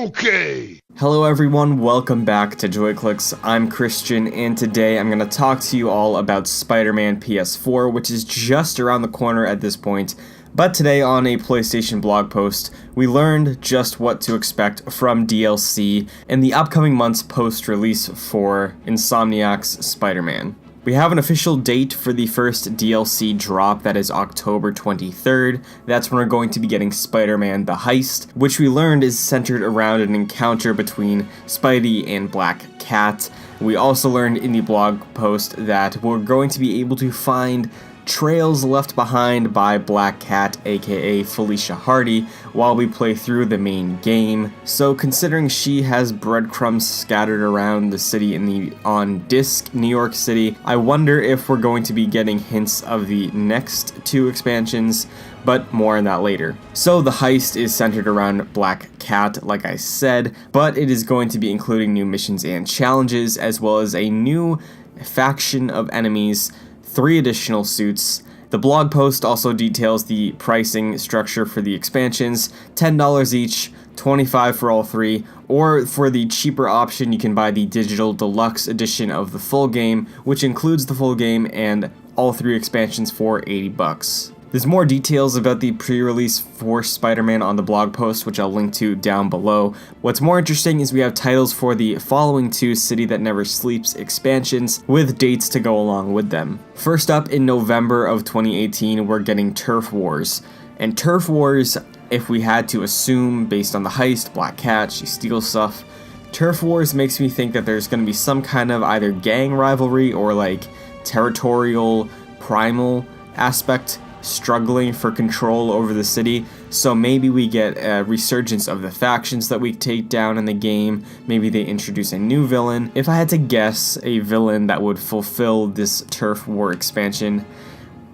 Okay. Hello everyone, welcome back to JoyClicks. I'm Christian, and today I'm going to talk to you all about Spider-Man PS4, which is just around the corner at this point. But today on a PlayStation blog post, we learned just what to expect from DLC in the upcoming months post-release for Insomniac's Spider-Man. We have an official date for the first DLC drop, that is October 23rd. That's when we're going to be getting Spider-Man the Heist, which we learned is centered around an encounter between Spidey and Black Cat. We also learned in the blog post that we're going to be able to find trails left behind by Black Cat, aka Felicia Hardy, while we play through the main game. So considering she has breadcrumbs scattered around the city on disc New York City, I wonder if we're going to be getting hints of the next two expansions, but more on that later. So the heist is centered around Black Cat, like I said, but it is going to be including new missions and challenges, as well as a new faction of enemies, 3 additional suits. The blog post also details the pricing structure for the expansions, $10 each, $25 for all 3, or for the cheaper option you can buy the digital deluxe edition of the full game, which includes the full game and all 3 expansions for $80. There's more details about the pre-release for Spider-Man on the blog post, which I'll link to down below. What's more interesting is we have titles for the following 2 City That Never Sleeps expansions, with dates to go along with them. First up, in November of 2018, we're getting Turf Wars. And Turf Wars, if we had to assume, based on the heist, Black Cat, she steals stuff, Turf Wars makes me think that there's going to be some kind of either gang rivalry or like territorial, primal aspect struggling for control over the city. So maybe we get a resurgence of the factions that we take down in the game. Maybe they introduce a new villain. If I had to guess a villain that would fulfill this Turf War expansion,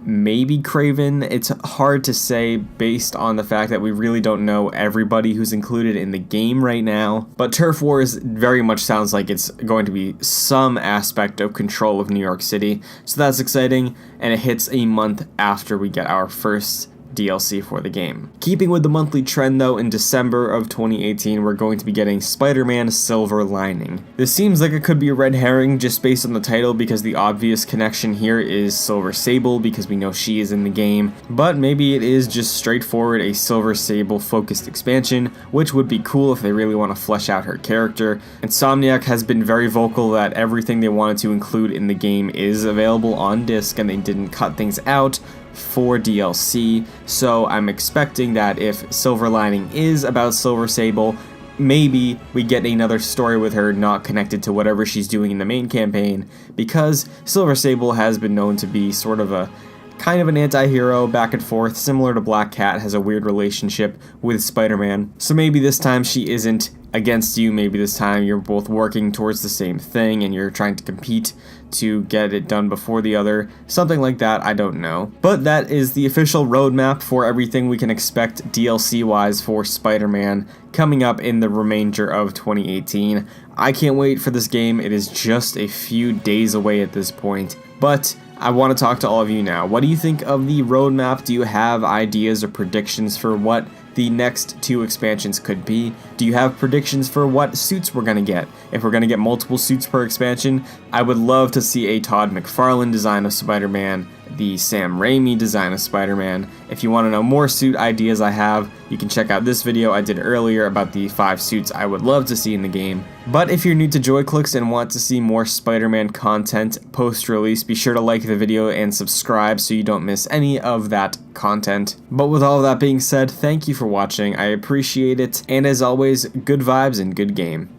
maybe Kraven. It's hard to say based on the fact that we really don't know everybody who's included in the game right now. But Turf Wars very much sounds like it's going to be some aspect of control of New York City. So that's exciting, and it hits a month after we get our first DLC for the game. Keeping with the monthly trend though, in December of 2018 we're going to be getting Spider-Man Silver Lining. This seems like it could be a red herring just based on the title, because the obvious connection here is Silver Sable, because we know she is in the game, but maybe it is just straightforward a Silver Sable focused expansion, which would be cool if they really want to flesh out her character. Insomniac has been very vocal that everything they wanted to include in the game is available on disc, and they didn't cut things out for DLC, so I'm expecting that if Silver Lining is about Silver Sable, maybe we get another story with her not connected to whatever she's doing in the main campaign, because Silver Sable has been known to be sort of a kind of an anti-hero, back and forth, similar to Black Cat, has a weird relationship with Spider-Man. So maybe this time she isn't against you, maybe this time you're both working towards the same thing and you're trying to compete to get it done before the other. Something like that, I don't know. But that is the official roadmap for everything we can expect DLC-wise for Spider-Man coming up in the remainder of 2018. I can't wait for this game. It is just a few days away at this point, but I want to talk to all of you now. What do you think of the roadmap? Do you have ideas or predictions for what the next 2 expansions could be? Do you have predictions for what suits we're going to get? If we're going to get multiple suits per expansion, I would love to see a Todd McFarlane design of Spider-Man, the Sam Raimi design of Spider-Man. If you want to know more suit ideas I have, you can check out this video I did earlier about the 5 suits I would love to see in the game. But if you're new to JoyClicks and want to see more Spider-Man content post-release, be sure to like the video and subscribe so you don't miss any of that content. But with all of that being said, thank you for watching, I appreciate it, and as always, good vibes and good game.